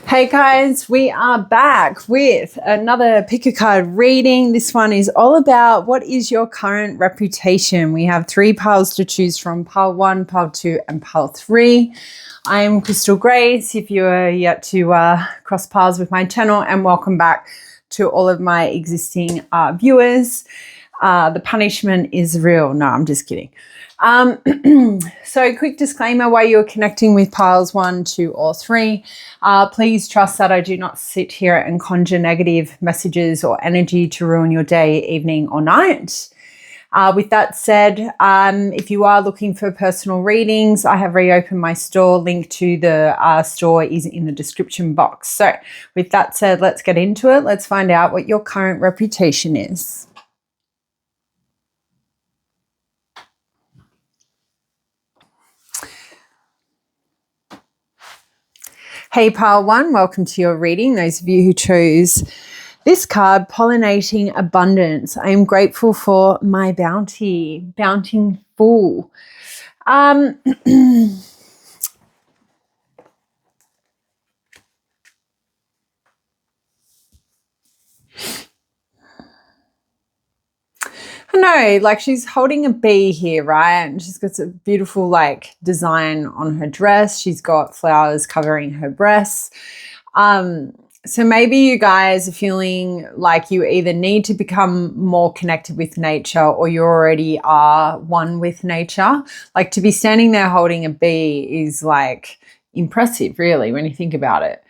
Hey guys, we are back with another pick a card reading. This one is all about what is your current reputation. We have 3 piles to choose from, pile 1, pile 2 and pile 3. I am Crystal Grace if you are yet to cross paths with my channel, and welcome back to all of my existing viewers. The punishment is real. No, I'm just kidding. So quick disclaimer, while you're connecting with piles 1, 2 or 3, please trust that I do not sit here and conjure negative messages or energy to ruin your day, evening or night. With that said, if you are looking for personal readings, I have reopened my store. Link to the store is in the description box. So with that said, let's get into it. Let's find out what your current reputation is. Hey, pile 1, welcome to your reading. Those of you who chose this card, Pollinating Abundance. I am grateful for my bounty, bountiful. I know, like she's holding a bee here, right? And she's got a beautiful like design on her dress. She's got flowers covering her breasts. So maybe you guys are feeling like you either need to become more connected with nature or you already are one with nature. Like to be standing there holding a bee is like impressive, really, when you think about it.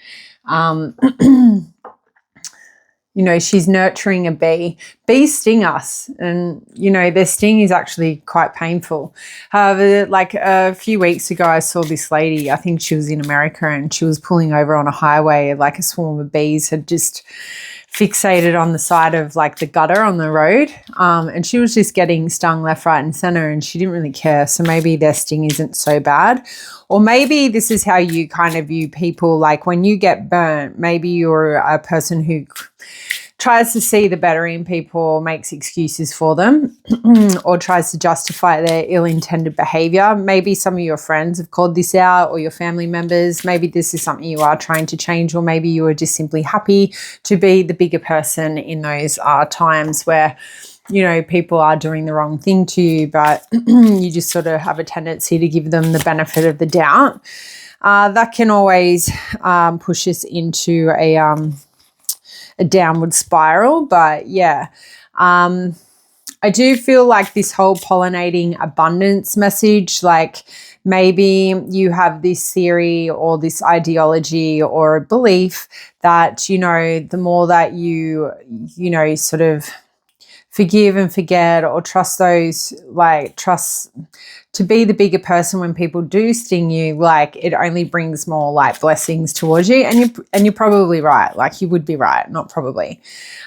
You know, she's nurturing a bee. Bees sting us and, you know, their sting is actually quite painful. However, like a few weeks ago, I saw this lady, I think she was in America, and she was pulling over on a highway, like a swarm of bees had just fixated on the side of like the gutter on the road. And she was just getting stung left, right and center, and she didn't really care. So maybe their sting isn't so bad. Or maybe this is how you kind of view people. Like when you get burnt, maybe you're a person who tries to see the better in people, makes excuses for them, or tries to justify their ill-intended behavior. Maybe some of your friends have called this out, or your family members. Maybe this is something you are trying to change, or maybe you are just simply happy to be the bigger person in those times where, you know, people are doing the wrong thing to you, but you just sort of have a tendency to give them the benefit of the doubt. That can always push us into a downward spiral. But yeah, I do feel like this whole pollinating abundance message, like maybe you have this theory or this ideology or a belief that, you know, the more that you know, sort of forgive and forget, or trust those, like trust to be the bigger person when people do sting you, like it only brings more like blessings towards you. And you're probably right. Like you would be right, not probably.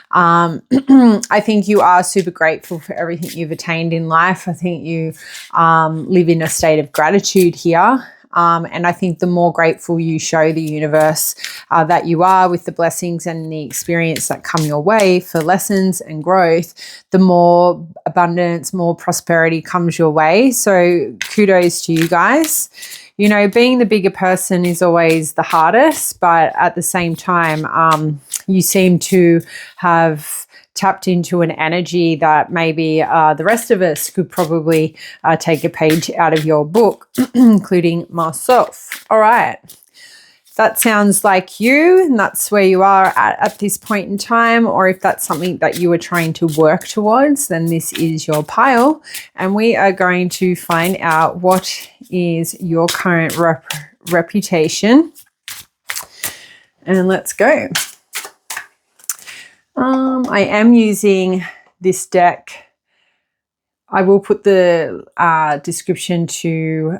I think you are super grateful for everything you've attained in life. I think you live in a state of gratitude here. And I think the more grateful you show the universe that you are with the blessings and the experience that come your way for lessons and growth, the more abundance, more prosperity comes your way. So kudos to you guys. You know, being the bigger person is always the hardest, but at the same time, you seem to have tapped into an energy that maybe the rest of us could probably take a page out of your book, including myself. All right. If that sounds like you and that's where you are at this point in time, or if that's something that you are trying to work towards, then this is your pile. And we are going to find out what is your current reputation. And let's go. I am using this deck. I will put the description to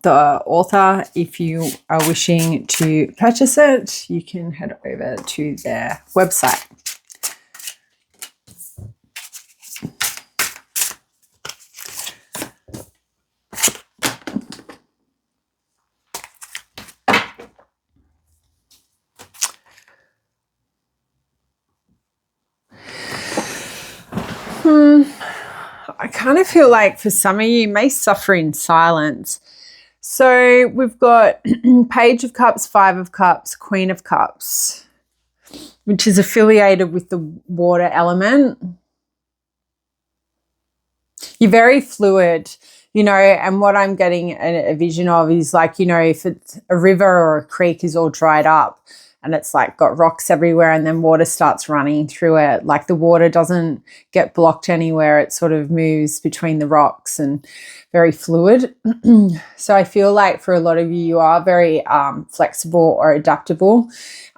the author. If you are wishing to purchase it, you can head over to their website. I kind of feel like for some of you may suffer in silence. So we've got Page of Cups, Five of Cups, Queen of Cups, which is affiliated with the water element. You're very fluid, you know, and what I'm getting a vision of is like, you know, if it's a river or a creek is all dried up and it's like got rocks everywhere and then water starts running through it, like the water doesn't get blocked anywhere. It sort of moves between the rocks and very fluid. So I feel like for a lot of you, you are very flexible or adaptable,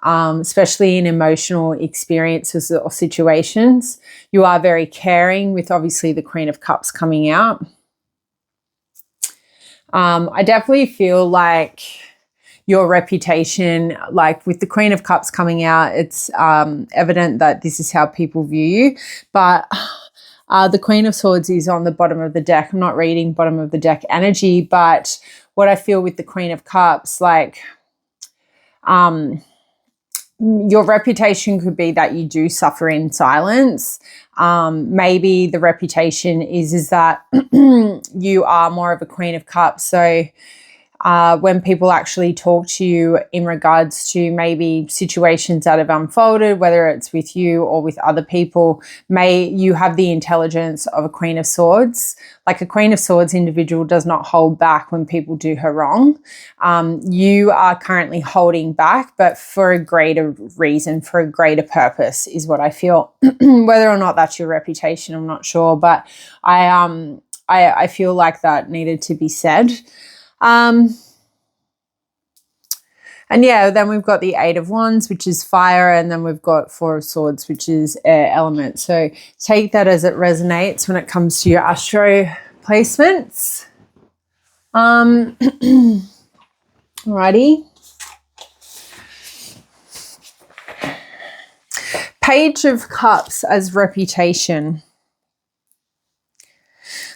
especially in emotional experiences or situations. You are very caring with obviously the Queen of Cups coming out. I definitely feel like your reputation, like with the Queen of Cups coming out, it's evident that this is how people view you. But the Queen of Swords is on the bottom of the deck. I'm not reading bottom of the deck energy, but what I feel with the Queen of Cups, like your reputation could be that you do suffer in silence. Maybe the reputation is that you are more of a Queen of Cups. So when people actually talk to you in regards to maybe situations that have unfolded, whether it's with you or with other people, may you have the intelligence of a Queen of Swords. Like a Queen of Swords individual does not hold back when people do her wrong. You are currently holding back, but for a greater reason, for a greater purpose is what I feel. Whether or not that's your reputation, I'm not sure, but I feel like that needed to be said. And yeah, then we've got the Eight of Wands, which is fire, and then we've got Four of Swords, which is air element. So take that as it resonates when it comes to your astro placements. Alrighty. Page of Cups as reputation.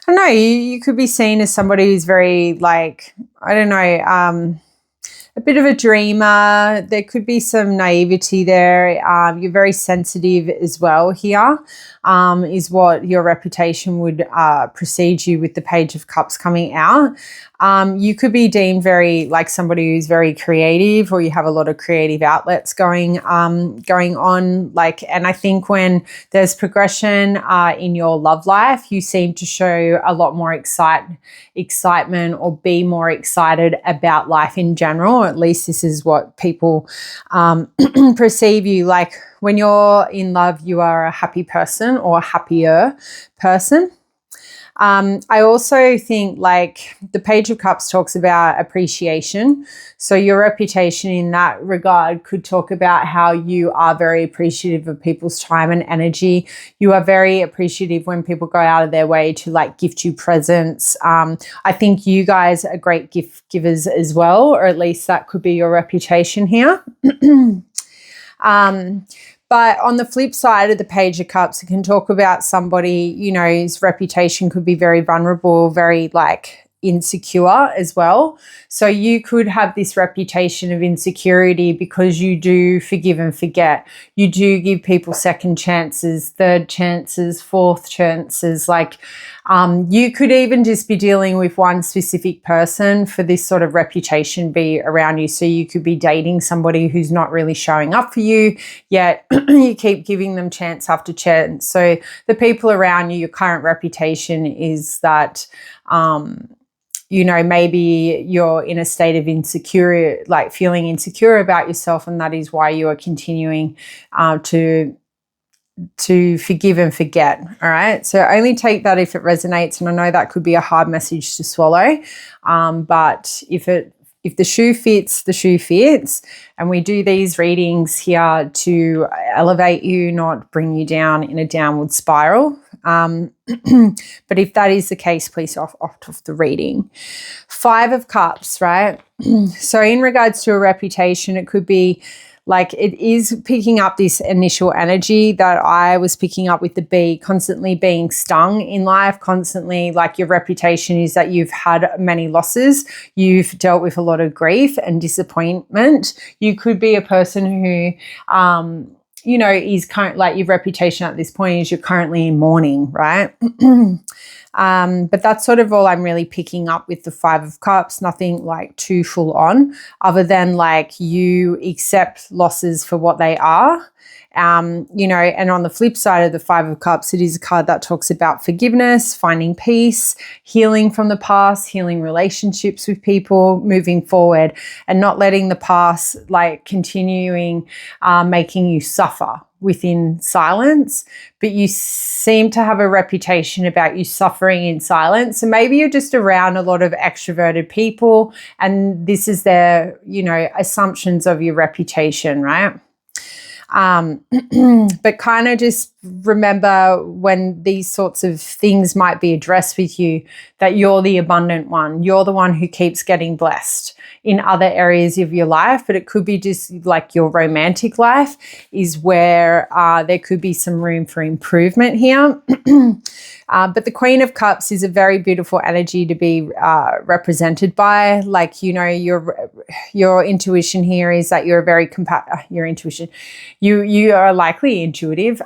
I don't know, you could be seen as somebody who's very, like, I don't know, a bit of a dreamer. There could be some naivety there. You're very sensitive as well here, is what your reputation would precede you with the Page of Cups coming out. You could be deemed very like somebody who's very creative, or you have a lot of creative outlets going on. Like, and I think when there's progression in your love life, you seem to show a lot more excitement or be more excited about life in general. Or at least this is what people perceive you. Like when you're in love, you are a happy person or a happier person. I also think like the Page of Cups talks about appreciation. So your reputation in that regard could talk about how you are very appreciative of people's time and energy. You are very appreciative when people go out of their way to like gift you presents. I think you guys are great gift givers as well, or at least that could be your reputation here. But on the flip side of the Page of Cups, it can talk about somebody, you know, whose reputation could be very vulnerable, very like insecure as well. So you could have this reputation of insecurity because you do forgive and forget. You do give people second chances, third chances, fourth chances. Like you could even just be dealing with one specific person for this sort of reputation be around you. So you could be dating somebody who's not really showing up for you, yet you keep giving them chance after chance. So the people around you, your current reputation is that you know, maybe you're in a state of insecurity, like feeling insecure about yourself, and that is why you are continuing to forgive and forget. All right. So only take that if it resonates. And I know that could be a hard message to swallow. But if the shoe fits, the shoe fits. And we do these readings here to elevate you, not bring you down in a downward spiral. But if that is the case, please off the reading. Five of Cups, right? So in regards to a reputation, it could be like it is picking up this initial energy that I was picking up with the bee, constantly being stung in life, constantly like your reputation is that you've had many losses. You've dealt with a lot of grief and disappointment. You could be a person who, you know, is like your reputation at this point is you're currently in mourning, right? But that's sort of all I'm really picking up with the Five of Cups. Nothing like too full on, other than like you accept losses for what they are. You know, and on the flip side of the Five of Cups, it is a card that talks about forgiveness, finding peace, healing from the past, healing relationships with people, moving forward, and not letting the past like continuing making you suffer within silence. But you seem to have a reputation about you suffering in silence. So maybe you're just around a lot of extroverted people, and this is their, you know, assumptions of your reputation, right? But kind of just remember when these sorts of things might be addressed with you, that you're the abundant one. You're the one who keeps getting blessed in other areas of your life. But it could be just like your romantic life is where there could be some room for improvement here. But the Queen of Cups is a very beautiful energy to be represented by. Like, you know, your intuition here is that you're very your intuition. You are likely intuitive,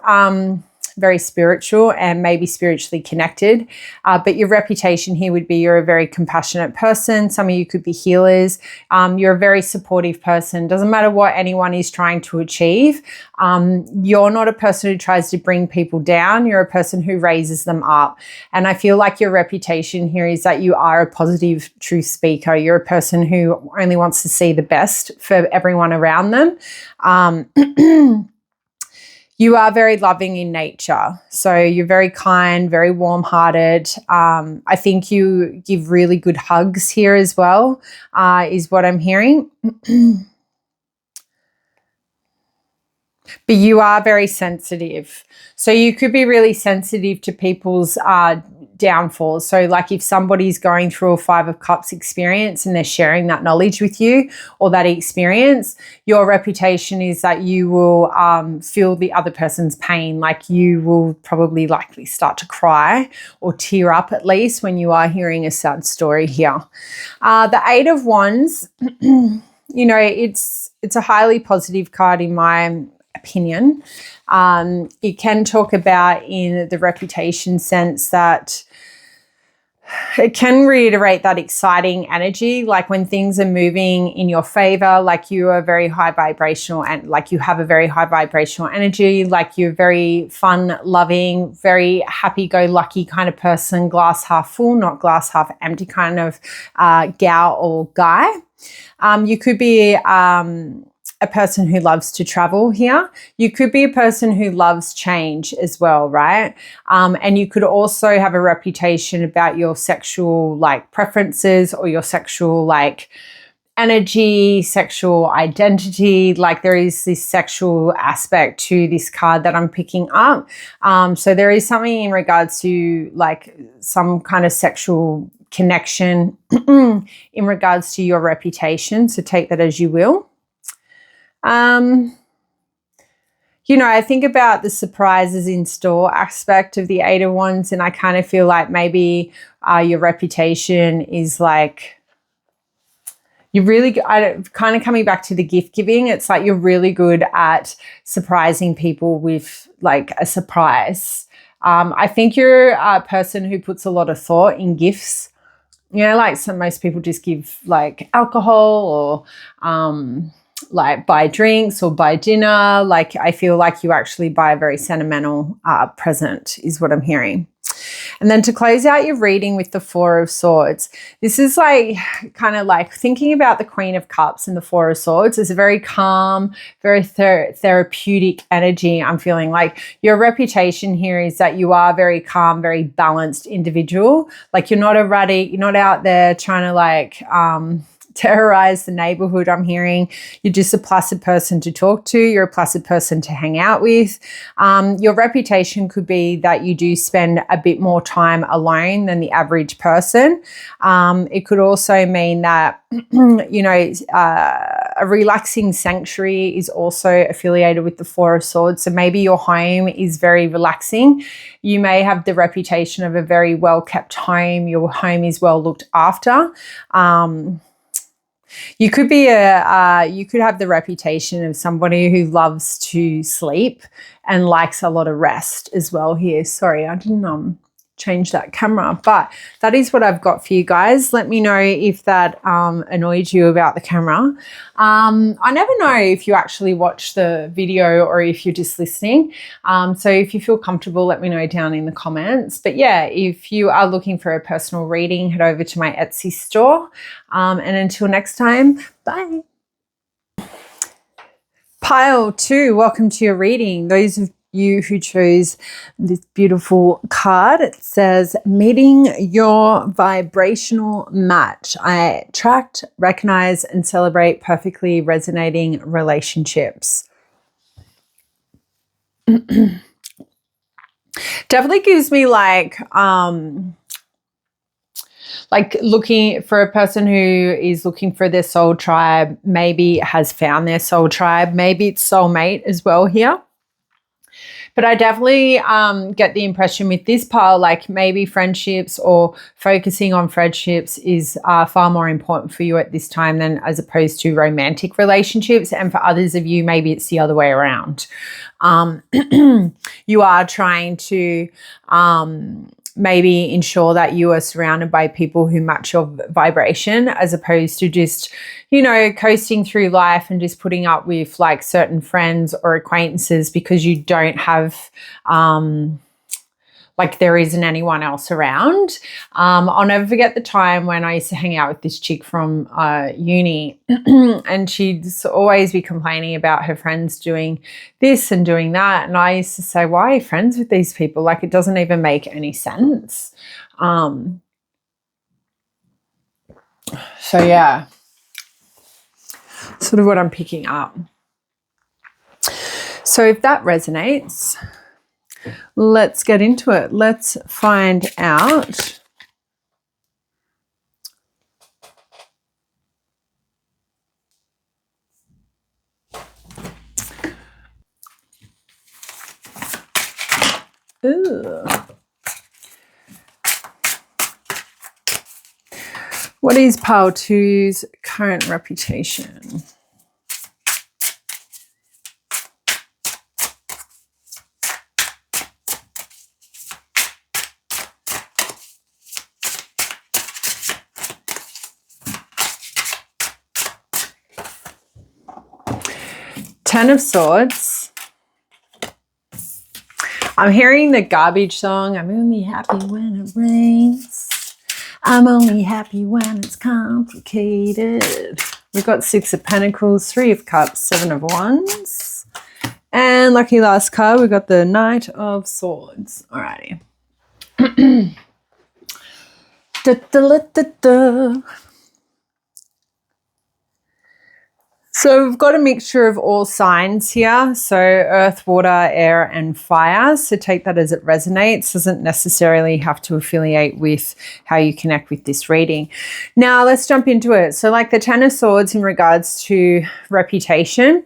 very spiritual, and maybe spiritually connected. But your reputation here would be you're a very compassionate person. Some of you could be healers. You're a very supportive person. Doesn't matter what anyone is trying to achieve. You're not a person who tries to bring people down. You're a person who raises them up. And I feel like your reputation here is that you are a positive truth speaker. You're a person who only wants to see the best for everyone around them. You are very loving in nature. So you're very kind, very warm-hearted. I think you give really good hugs here as well, is what I'm hearing. But you are very sensitive. So you could be really sensitive to people's downfalls. So like if somebody's going through a Five of Cups experience and they're sharing that knowledge with you or that experience, your reputation is that you will feel the other person's pain. Like you will probably likely start to cry or tear up at least when you are hearing a sad story here. The Eight of Wands, you know, it's a highly positive card in my opinion. It can talk about in the reputation sense that it can reiterate that exciting energy, like when things are moving in your favor, like you are very high vibrational and like you have a very high vibrational energy, like you're very fun loving, very happy-go-lucky kind of person, glass half full, not glass half empty kind of gal or guy. You could be a person who loves to travel here. You could be a person who loves change as well, right? And you could also have a reputation about your sexual like preferences or your sexual like energy, sexual identity. Like there is this sexual aspect to this card that I'm picking up. So there is something in regards to like some kind of sexual connection in regards to your reputation. So take that as you will. You know, I think about the surprises in store aspect of the Eight of Wands, and I kind of feel like maybe your reputation is like, you're really good. Kind of coming back to the gift giving, it's like you're really good at surprising people with like a surprise. I think you're a person who puts a lot of thought in gifts. You know, like most people just give like alcohol or like buy drinks or buy dinner. Like I feel like you actually buy a very sentimental present is what I'm hearing. And then to close out your reading with the Four of Swords, this is like kind of like thinking about the Queen of Cups and the Four of Swords is a very calm, very therapeutic energy. I'm feeling like your reputation here is that you are very calm, very balanced individual. Like you're not a ratty, you're not out there trying to like terrorize the neighborhood. I'm hearing you're just a placid person to talk to. You're a placid person to hang out with. Your reputation could be that you do spend a bit more time alone than the average person. It could also mean that, you know, a relaxing sanctuary is also affiliated with the Four of Swords. So maybe your home is very relaxing. You may have the reputation of a very well-kept home. Your home is well looked after. You could be you could have the reputation of somebody who loves to sleep and likes a lot of rest as well here. Sorry, I didn't change that camera. But that is what I've got for you guys. Let me know if that annoyed you about the camera. I never know if you actually watch the video or if you're just listening. So if you feel comfortable, let me know down in the comments. But yeah, if you are looking for a personal reading, head over to my Etsy store. And until next time, bye. Pile 2, welcome to your reading. Those of you who chose this beautiful card, it says, meeting your vibrational match. I attract, recognize, and celebrate perfectly resonating relationships. Definitely gives me like looking for a person who is looking for their soul tribe, maybe has found their soul tribe, maybe it's soulmate as well here. But I definitely get the impression with this pile, like maybe friendships or focusing on friendships is far more important for you at this time than as opposed to romantic relationships. And for others of you, maybe it's the other way around. You are trying to maybe ensure that you are surrounded by people who match your vibration as opposed to just, you know, coasting through life and just putting up with like certain friends or acquaintances because you don't have like there isn't anyone else around. I'll never forget the time when I used to hang out with this chick from uni and she'd always be complaining about her friends doing this and doing that. And I used to say, why are you friends with these people? Like it doesn't even make any sense. So yeah, sort of what I'm picking up. So if that resonates, let's get into it. Let's find out what is pile 2's current reputation? Ten of Swords. I'm hearing the Garbage song. I'm only happy when it rains. I'm only happy when it's complicated. We've got Six of Pentacles, Three of Cups, Seven of Wands. And lucky last card, we've got the Knight of Swords. Alrighty. Da, da, da, da. So we've got a mixture of all signs here. So earth, water, air, and fire. So take that as it resonates. Doesn't necessarily have to affiliate with how you connect with this reading. Now let's jump into it. So like the Ten of Swords in regards to reputation,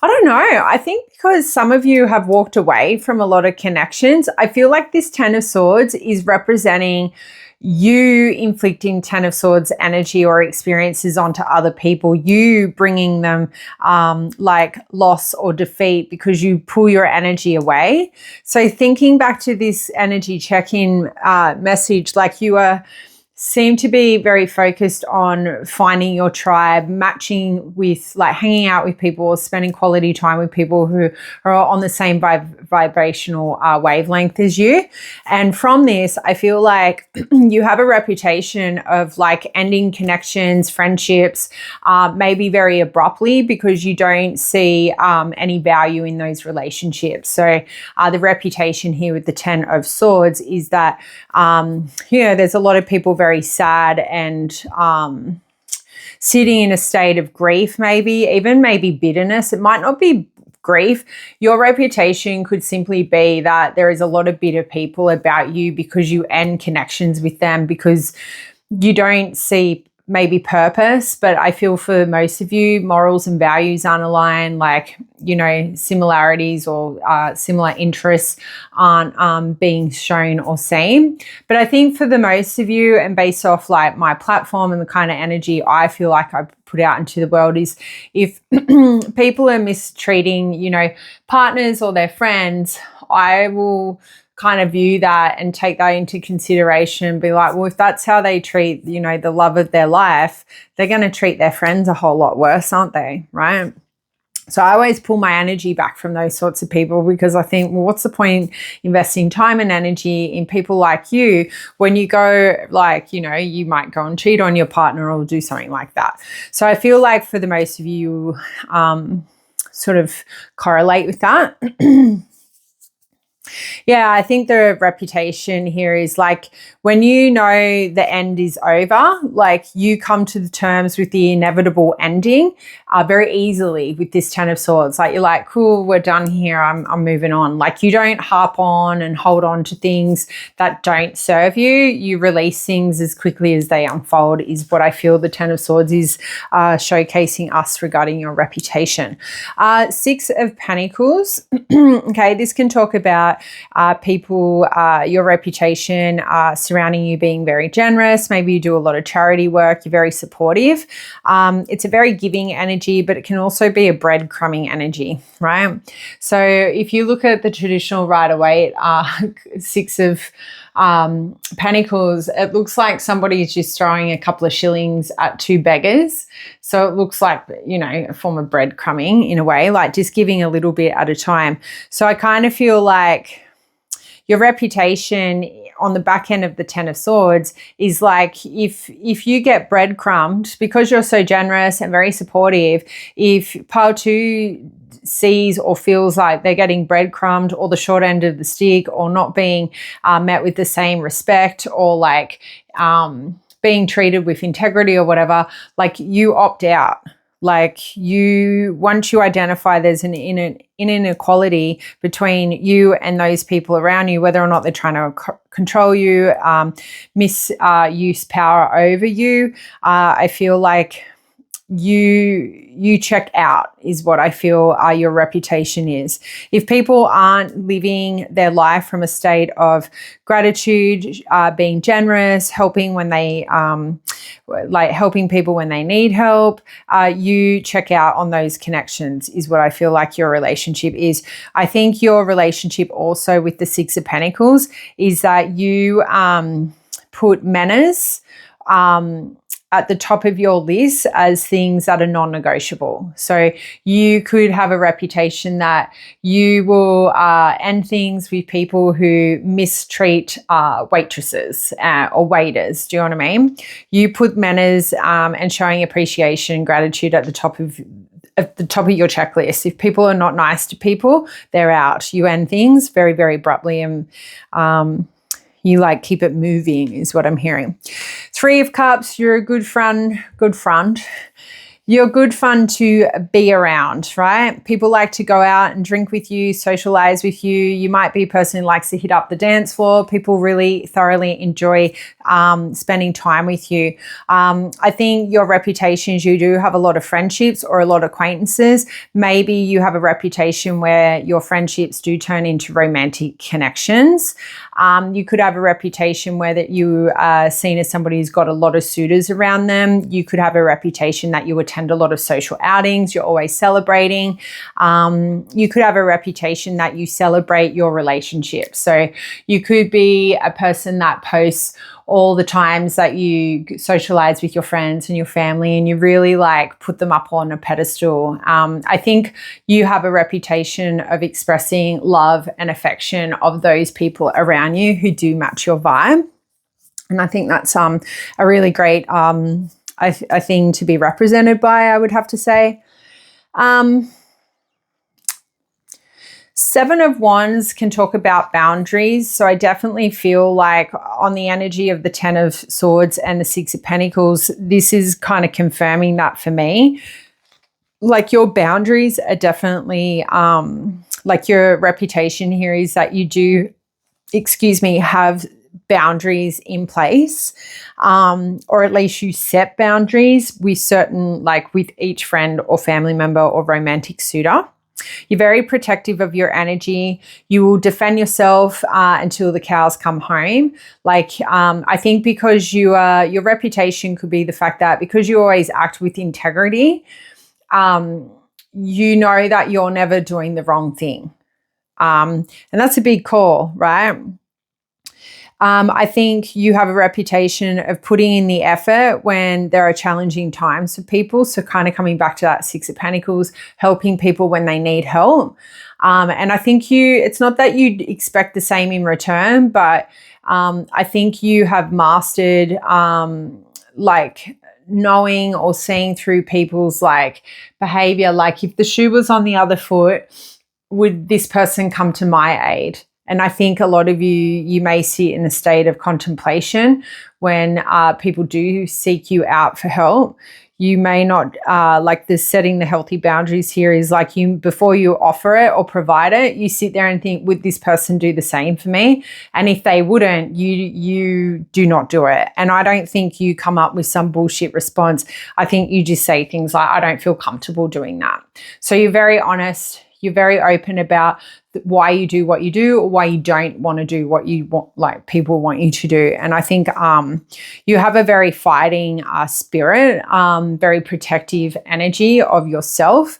I don't know. I think because some of you have walked away from a lot of connections, I feel like this Ten of Swords is representing you inflicting Ten of Swords energy or experiences onto other people, you bringing them like loss or defeat because you pull your energy away. So thinking back to this energy check-in message, like you seem to be very focused on finding your tribe, matching with like hanging out with people or spending quality time with people who are on the same vibrational wavelength as you. And from this, I feel like you have a reputation of like ending connections, friendships, maybe very abruptly because you don't see any value in those relationships. So the reputation here with the Ten of Swords is that, you know, there's a lot of people very sad and sitting in a state of grief, maybe bitterness. It might not be grief. Your reputation could simply be that there is a lot of bitter people about you because you end connections with them because you don't see maybe purpose. But I feel for most of you, morals and values aren't aligned, like, you know, similarities or similar interests aren't being shown or seen. But I think for the most of you, and based off like my platform and the kind of energy I feel like I put out into the world, is if people are mistreating, you know, partners or their friends, I will kind of view that and take that into consideration and be like, well, if that's how they treat, you know, the love of their life, they're going to treat their friends a whole lot worse, aren't they? Right? So I always pull my energy back from those sorts of people, because I think, well, what's the point investing time and energy in people like you when you go, like, you know, you might go and cheat on your partner or do something like that. So I feel like for the most of you, sort of correlate with that. Yeah, I think the reputation here is like, when you know the end is over, like you come to the terms with the inevitable ending very easily with this Ten of Swords. Like, you're like, cool, we're done here. I'm moving on. Like, you don't harp on and hold on to things that don't serve you. You release things as quickly as they unfold, is what I feel the Ten of Swords is showcasing us regarding your reputation. Six of Pentacles. Okay, this can talk about people, your reputation surrounding you being very generous. Maybe you do a lot of charity work. You're very supportive. It's a very giving energy, but it can also be a breadcrumbing energy, right? So if you look at the traditional Rider-Waite Six of Pentacles, it looks like somebody is just throwing a couple of shillings at two beggars. So it looks like, you know, a form of breadcrumbing in a way, like just giving a little bit at a time. So I kind of feel like your reputation on the back end of the Ten of Swords is like, if you get breadcrumbed because you're so generous and very supportive, if pile two sees or feels like they're getting breadcrumbed or the short end of the stick, or not being met with the same respect, or like being treated with integrity or whatever, like you opt out. Like, once you identify there's an inequality between you and those people around you, whether or not they're trying to control you, misuse power over you, I feel like you check out, is what I feel your reputation is. If people aren't living their life from a state of gratitude, being generous, helping when they helping people when they need help, you check out on those connections, is what I feel like your relationship is. I think your relationship also with the Six of Pentacles is that you put manners at the top of your list as things that are non-negotiable. So you could have a reputation that you will end things with people who mistreat waitresses or waiters. Do you know what I mean? You put manners and showing appreciation, gratitude at the top of your checklist. If people are not nice to people, they're out. You end things very, very abruptly, and you like keep it moving, is what I'm hearing. Three of Cups, you're a good friend. You're good fun to be around, right? People like to go out and drink with you, socialize with you. You might be a person who likes to hit up the dance floor. People really thoroughly enjoy spending time with you. I think your reputation is you do have a lot of friendships or a lot of acquaintances. Maybe you have a reputation where your friendships do turn into romantic connections. You could have a reputation where that you are seen as somebody who's got a lot of suitors around them. You could have a reputation that you attend a lot of social outings. You're always celebrating. You could have a reputation that you celebrate your relationships. So you could be a person that posts all the times that you socialize with your friends and your family, and you really like put them up on a pedestal. I think you have a reputation of expressing love and affection of those people around you who do match your vibe. And I think that's a really great a thing to be represented by, I would have to say. Seven of Wands can talk about boundaries. So I definitely feel like on the energy of the Ten of Swords and the Six of Pentacles, this is kind of confirming that for me. Like, your boundaries are definitely, like, your reputation here is that you do, have boundaries in place, or at least you set boundaries with certain, like with each friend or family member or romantic suitor. You're very protective of your energy. You will defend yourself until the cows come home. Like, I think because your reputation could be the fact that because you always act with integrity, you know that you're never doing the wrong thing. And that's a big call, right? I think you have a reputation of putting in the effort when there are challenging times for people. So kind of coming back to that Six of Pentacles, helping people when they need help. And I think it's not that you expect the same in return, but I think you have mastered like knowing or seeing through people's like behavior. Like if the shoe was on the other foot, would this person come to my aid? And I think a lot of you may sit in a state of contemplation when people do seek you out for help. You may not, like the setting the healthy boundaries here is like before you offer it or provide it, you sit there and think, would this person do the same for me? And if they wouldn't, you do not do it. And I don't think you come up with some bullshit response. I think you just say things like, I don't feel comfortable doing that. So you're very honest. You're very open about why you do what you do or why you don't want to do what you want, like people want you to do. And I think you have a very fighting spirit, very protective energy of yourself.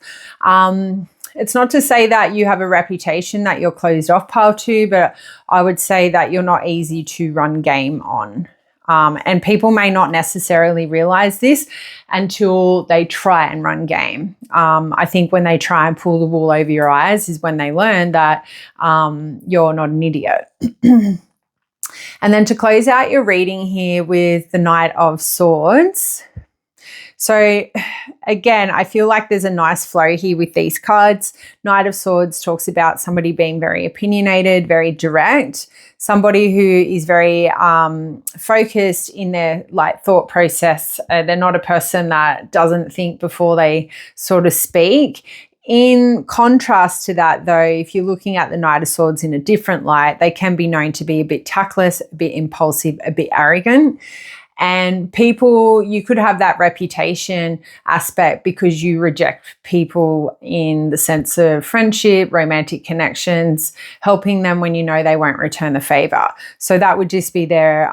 It's not to say that you have a reputation that you're closed off pile to, but I would say that you're not easy to run game on. And people may not necessarily realize this until they try and run game. I think when they try and pull the wool over your eyes is when they learn that you're not an idiot. And then to close out your reading here with the Knight of Swords. So again, I feel like there's a nice flow here with these cards. Knight of Swords talks about somebody being very opinionated, very direct, somebody who is very focused in their like thought process. They're not a person that doesn't think before they sort of speak. In contrast to that, though, if you're looking at the Knight of Swords in a different light, they can be known to be a bit tactless, a bit impulsive, a bit arrogant. And people, you could have that reputation aspect because you reject people in the sense of friendship, romantic connections, helping them when you know they won't return the favor. So that would just be their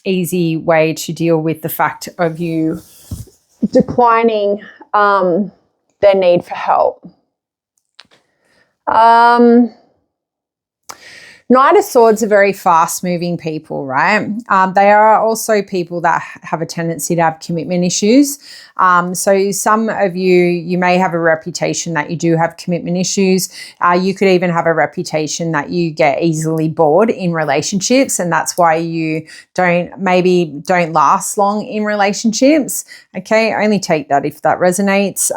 easy way to deal with the fact of you declining their need for help. Knight of Swords are very fast-moving people, right? They are also people that have a tendency to have commitment issues. So some of you may have a reputation that you do have commitment issues. You could even have a reputation that you get easily bored in relationships, and that's why you don't last long in relationships. Okay, only take that if that resonates.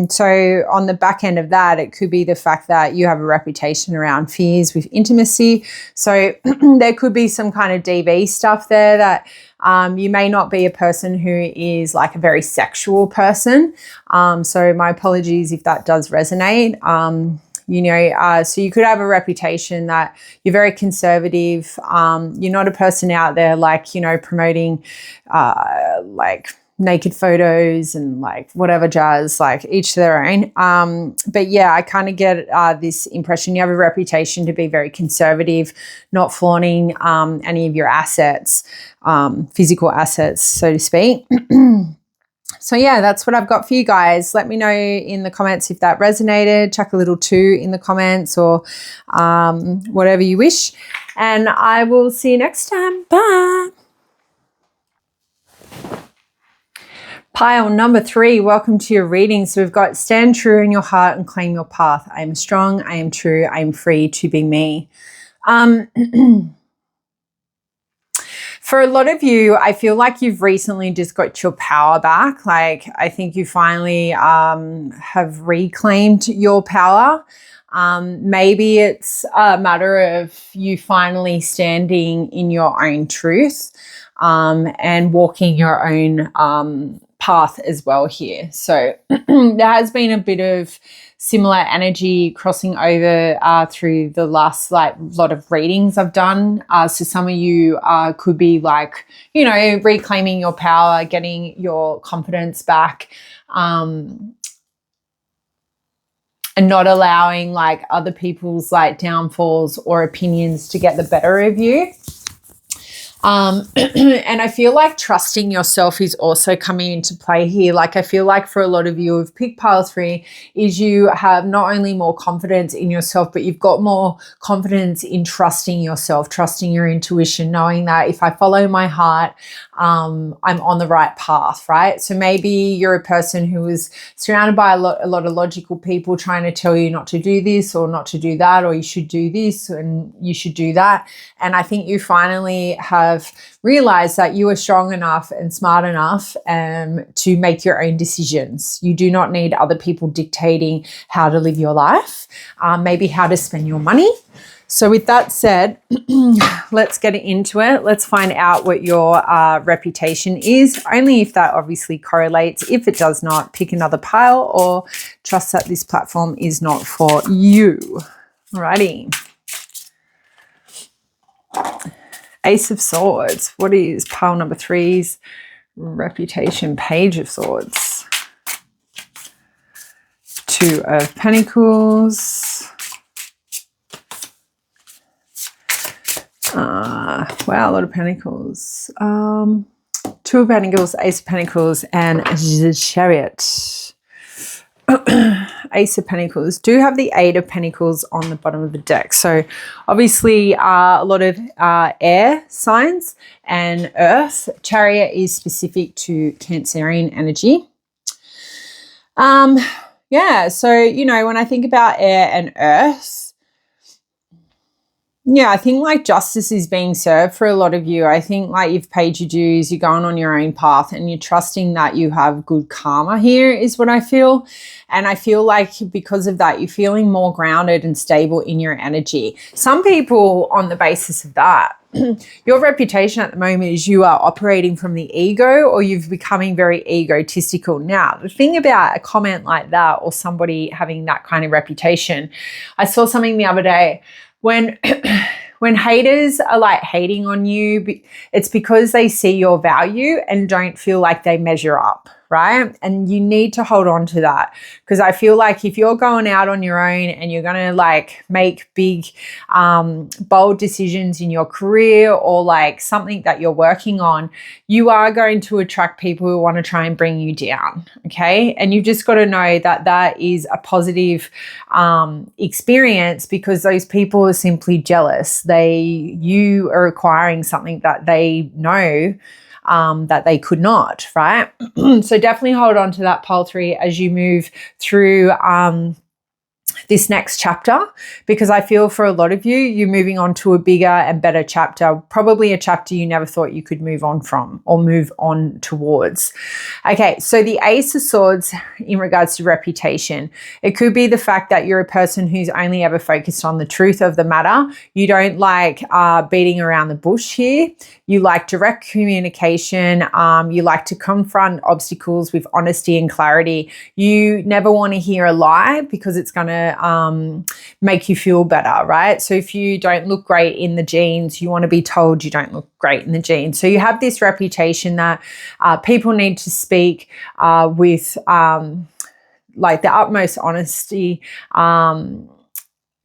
So on the back end of that, it could be the fact that you have a reputation around fears with intimacy. So there could be some kind of DV stuff there that you may not be a person who is like a very sexual person. So my apologies if that does resonate. So you could have a reputation that you're very conservative. You're not a person out there like, promoting like naked photos and like whatever jazz, like each to their own. But yeah, I kind of get this impression you have a reputation to be very conservative, not flaunting any of your assets, physical assets, so to speak. So yeah, that's what I've got for you guys. Let me know in the comments if that resonated. Chuck a little 2 in the comments or whatever you wish. And I will see you next time. Bye. Pile number 3, welcome to your reading. So we've got stand true in your heart and claim your path. I am strong, I am true, I am free to be me. For a lot of you, I feel like you've recently just got your power back. Like I think you finally have reclaimed your power. Maybe it's a matter of you finally standing in your own truth and walking your own path as well here. So there has been a bit of similar energy crossing over through the last lot of readings I've done. So some of you could be like, reclaiming your power, getting your confidence back, and not allowing like other people's like downfalls or opinions to get the better of you. And I feel like trusting yourself is also coming into play here. Like I feel like for a lot of you who've picked pile 3 is you have not only more confidence in yourself, but you've got more confidence in trusting yourself, trusting your intuition, knowing that if I follow my heart, I'm on the right path, right? So maybe you're a person who is surrounded by a lot of logical people trying to tell you not to do this or not to do that, or you should do this and you should do that. And I think you finally have realized that you are strong enough and smart enough to make your own decisions. You do not need other people dictating how to live your life, maybe how to spend your money. So with that said, let's get into it. Let's find out what your reputation is, only if that obviously correlates. If it does not, pick another pile or trust that this platform is not for you. Alrighty. Ace of Swords. What is pile number 3's reputation? Page of Swords. 2 of Pentacles. Wow, a lot of Pentacles. 2 of Pentacles, Ace of Pentacles, and the Chariot. Ace of Pentacles. Do have the 8 of Pentacles on the bottom of the deck. So obviously a lot of air signs and earth. Chariot is specific to Cancerian energy. Yeah, so, you know, when I think about air and earth, yeah, I think like justice is being served for a lot of you. I think like you've paid your dues, you're going on your own path and you're trusting that you have good karma here is what I feel. And I feel like because of that, you're feeling more grounded and stable in your energy. Some people on the basis of that, your reputation at the moment is you are operating from the ego or you're becoming very egotistical. Now, the thing about a comment like that or somebody having that kind of reputation, I saw something the other day. When haters are like hating on you, it's because they see your value and don't feel like they measure up, right? And you need to hold on to that, because I feel like if you're going out on your own and you're going to like make big, bold decisions in your career or like something that you're working on, you are going to attract people who want to try and bring you down, okay? And you've just got to know that that is a positive experience, because those people are simply jealous. You are acquiring something that they know that they could not, right? So definitely hold on to that pile 3 as you move through this next chapter, because I feel for a lot of you, you're moving on to a bigger and better chapter, probably a chapter you never thought you could move on from or move on towards. Okay, so the Ace of Swords in regards to reputation, it could be the fact that you're a person who's only ever focused on the truth of the matter. You don't like beating around the bush here. You like direct communication. You like to confront obstacles with honesty and clarity. You never want to hear a lie because it's going to make you feel better, right? So if you don't look great in the jeans, you want to be told you don't look great in the jeans. So you have this reputation that people need to speak with like the utmost honesty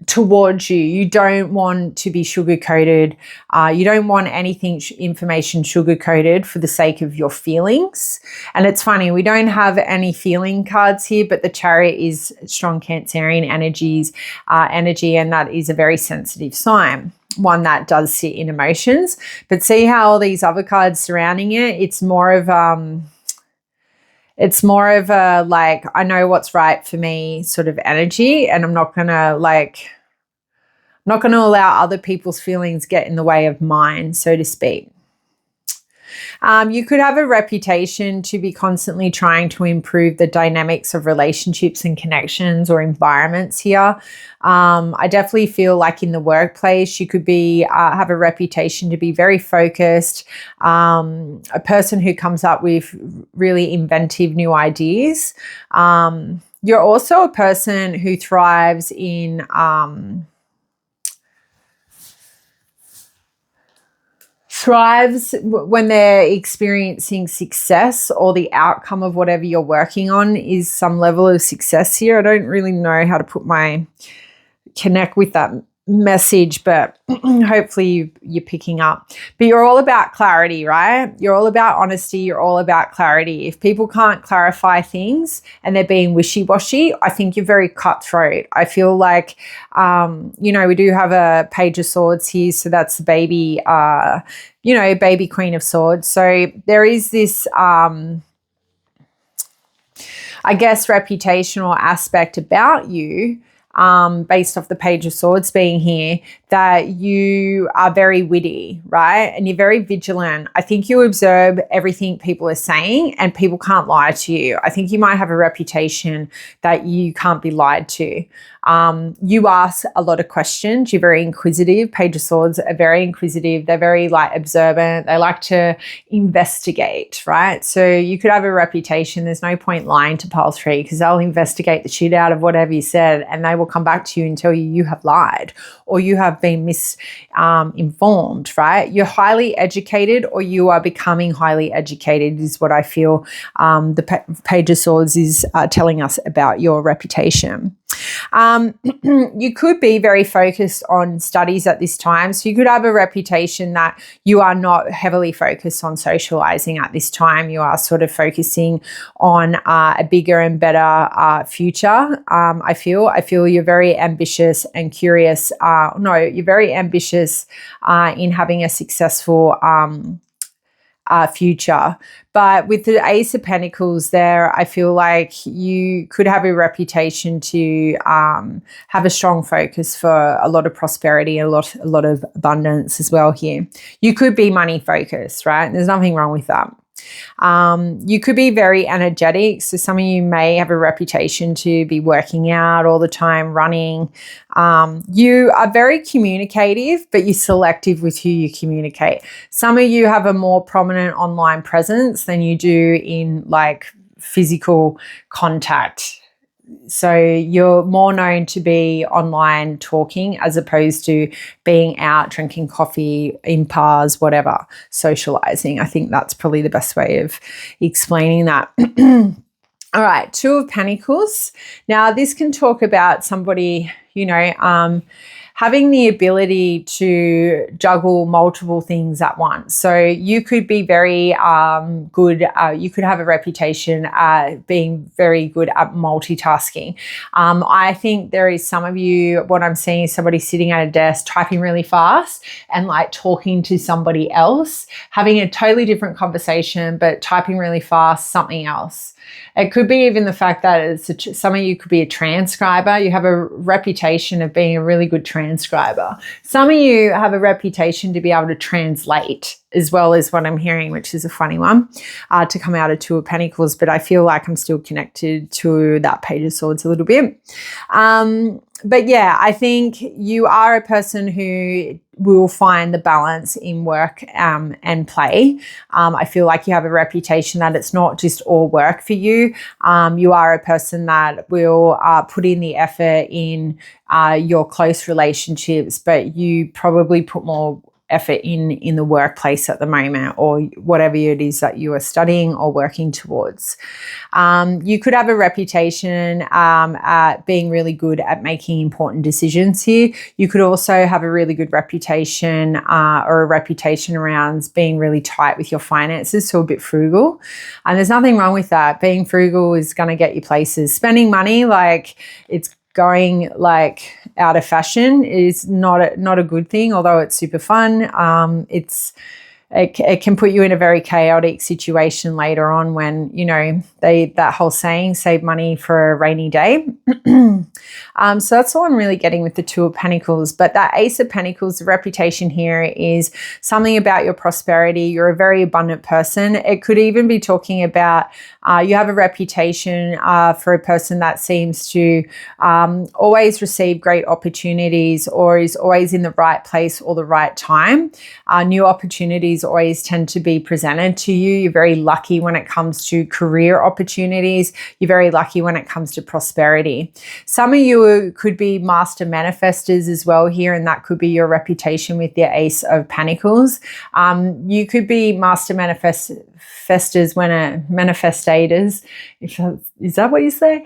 towards you. You don't want to be sugar-coated. You don't want anything, information sugar-coated for the sake of your feelings. And it's funny, we don't have any feeling cards here, but the Chariot is strong Cancerian energy, and that is a very sensitive sign, one that does sit in emotions. But see how all these other cards surrounding it, it's more of a like, I know what's right for me sort of energy, and I'm not going to allow other people's feelings get in the way of mine, so to speak. You could have a reputation to be constantly trying to improve the dynamics of relationships and connections or environments here. I definitely feel like in the workplace, you could be have a reputation to be very focused, a person who comes up with really inventive new ideas. You're also a person who thrives in when they're experiencing success, or the outcome of whatever you're working on is some level of success here. I don't really know how to connect with that message, but hopefully you're picking up. But you're all about clarity, right? You're all about honesty. You're all about clarity. If people can't clarify things and they're being wishy-washy, I think you're very cutthroat. I feel like, we do have a Page of Swords here. So that's the baby, baby Queen of Swords. So there is this, reputational aspect about you, based off the Page of Swords being here, that you are very witty, right? And you're very vigilant. I think you observe everything people are saying and people can't lie to you. I think you might have a reputation that you can't be lied to. You ask a lot of questions. You're very inquisitive. Page of Swords are very inquisitive. They're very observant. They like to investigate, right? So you could have a reputation. There's no point lying to pile 3 because they'll investigate the shit out of whatever you said and they will come back to you and tell you have lied or you have been misinformed, right? You're highly educated or you are becoming highly educated is what I feel the Page of Swords is telling us about your reputation. You could be very focused on studies at this time. So you could have a reputation that you are not heavily focused on socializing at this time. You are sort of focusing on a bigger and better future. I feel you're very ambitious and curious. You're very ambitious in having a successful future. But with the Ace of Pentacles there, I feel like you could have a reputation to have a strong focus for a lot of prosperity, a lot of abundance as well here. You could be money focused, right? There's nothing wrong with that. You could be very energetic. So some of you may have a reputation to be working out all the time, running. You are very communicative, but you're selective with who you communicate. Some of you have a more prominent online presence than you do in physical contact. So you're more known to be online talking as opposed to being out drinking coffee in bars, whatever, socializing. I think that's probably the best way of explaining that. All right, Two of Pentacles. Now, this can talk about somebody, having the ability to juggle multiple things at once. So you could be very good. You could have a reputation being very good at multitasking. I think there is some of you, what I'm seeing is somebody sitting at a desk typing really fast and talking to somebody else, having a totally different conversation, but typing really fast, something else. It could be even the fact that some of you could be a transcriber. You have a reputation of being a really good transcriber. Some of you have a reputation to be able to translate as well, as what I'm hearing, which is a funny one to come out of Two of Pentacles, but I feel like I'm still connected to that Page of Swords a little bit. But yeah, I think you are a person who will find the balance in work and play. I feel like you have a reputation that it's not just all work for you. You are a person that will put in the effort in your close relationships, but you probably put more effort in the workplace at the moment, or whatever it is that you are studying or working towards. You could have a reputation at being really good at making important decisions here. You could also have a really good reputation or a reputation around being really tight with your finances, so a bit frugal. And there's nothing wrong with that. Being frugal is going to get you places. Spending money it's going out of fashion is not a good thing, although it's super fun. It can put you in a very chaotic situation later on when, that whole saying, save money for a rainy day. So that's all I'm really getting with the Two of Pentacles. But that Ace of Pentacles, the reputation here is something about your prosperity. You're a very abundant person. It could even be talking about you have a reputation for a person that seems to always receive great opportunities or is always in the right place or the right time. New opportunities opportunities always tend to be presented to you. You're very lucky when it comes to career opportunities. You're very lucky when it comes to prosperity. Some of you could be master manifestors as well here, and that could be your reputation with your Ace of Pentacles. You could be master manifestors manifestators, is that what you say?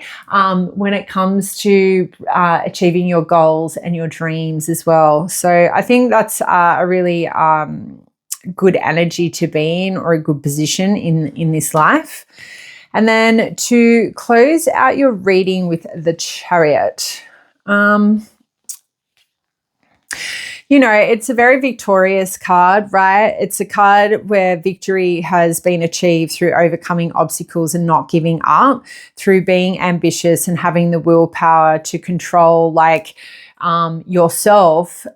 When it comes to achieving your goals and your dreams as well. So I think that's a really good energy to be in, or a good position in this life. And then to close out your reading with the Chariot, you know, it's a very victorious card, right? It's a card where victory has been achieved through overcoming obstacles and not giving up, through being ambitious and having the willpower to control yourself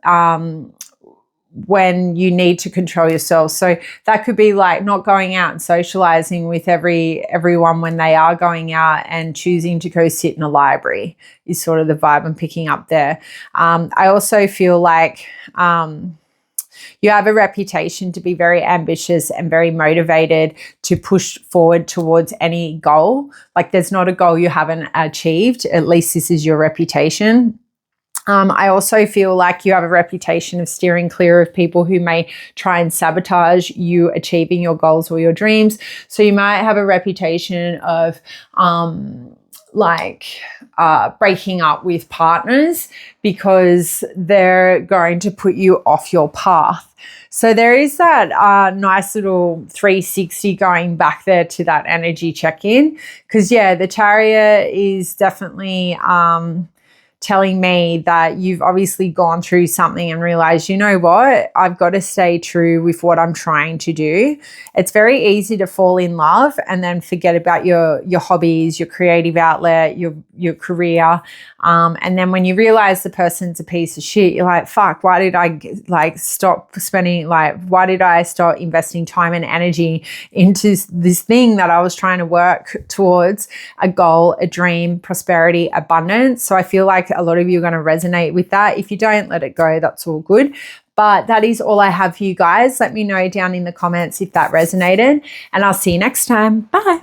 when you need to control yourself. So that could be like not going out and socializing with everyone when they are going out, and choosing to go sit in a library is sort of the vibe I'm picking up there. I also feel like you have a reputation to be very ambitious and very motivated to push forward towards any goal. Like there's not a goal you haven't achieved. At least this is your reputation. I also feel like you have a reputation of steering clear of people who may try and sabotage you achieving your goals or your dreams. So you might have a reputation of breaking up with partners because they're going to put you off your path. So there is that nice little 360 going back there to that energy check-in. Because, yeah, the Chariot is definitely telling me that you've obviously gone through something and realized, you know what, I've got to stay true with what I'm trying to do. It's very easy to fall in love and then forget about your hobbies, your creative outlet, your career. And then when you realize the person's a piece of shit, you're like, fuck, why did I stop investing time and energy into this thing that I was trying to work towards, a goal, a dream, prosperity, abundance. So I feel like a lot of you are going to resonate with that. If you don't, let it go. That's all good. But that is all I have for you guys. Let me know down in the comments if that resonated, and I'll see you next time. Bye.